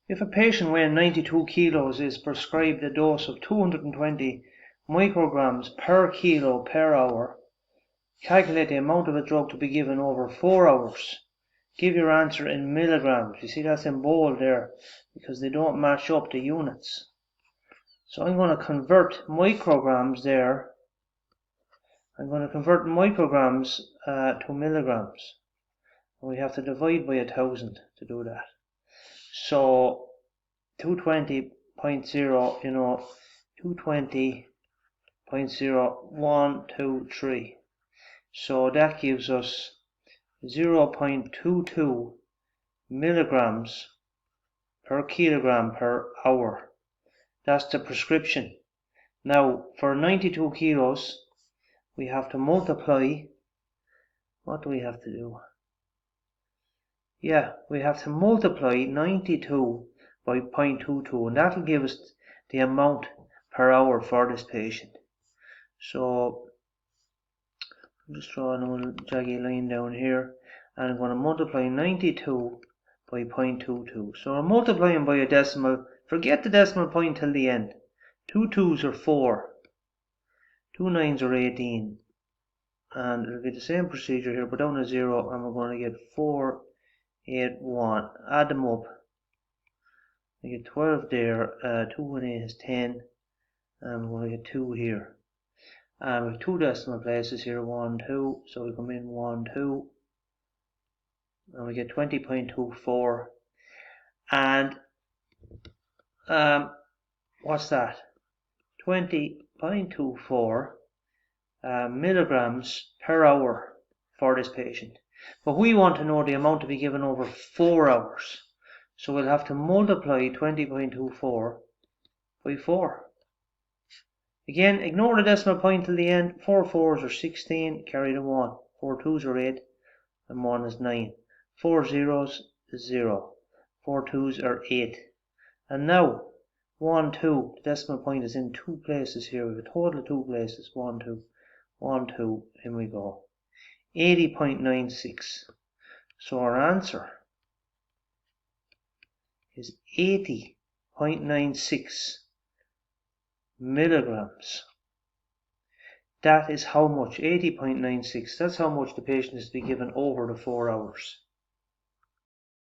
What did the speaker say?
If a patient weighing 92 kilos is prescribed a dose of 220 micrograms per kilo per hour, calculate the amount of a drug to be given over 4 hours. Give your answer in milligrams. You see that's in bold there because they don't match up the units. So I'm going to convert micrograms there. I'm going to convert micrograms to milligrams. And we have to divide by 1,000 to do that. So 220.0, 220.0123. So that gives us 0.22 milligrams per kilogram per hour. That's the prescription. Now, for 92 kilos, we have to multiply. What do we have to do? Yeah, we have to multiply 92 by 0.22, and that'll give us the amount per hour for this patient. So I'm just drawing a little jaggy line down here, and I'm going to multiply 92 by 0.22. So we're multiplying by a decimal. Forget the decimal point till the end. 2 2s are 4, 2 9s are 18, and it'll be the same procedure here, put down a 0, and we're going to get 4, 8, 1. Add them up. We get 12 there, 2 and 8 is 10, and we're going to get 2 here. And we have 2 decimal places here, 1, 2, so we come in 1, 2, and we get 20.24. And what's that? 20.24 milligrams per hour for this patient. But we want to know the amount to be given over 4 hours. So we'll have to multiply 20.24 by 4. Again, ignore the decimal point till the end. 4 4s are 16, carry the 1. 4 2s are 8, and 1 is 9. 4 0s is 0. 4 2s are 8. And now, 1 2, the decimal point is in 2 places here. We have a total of 2 places. 1 2, 1 2, in we go. 80.96. So our answer is 80.96 milligrams. That is how much, 80.96, that's how much the patient is to be given over the 4 hours.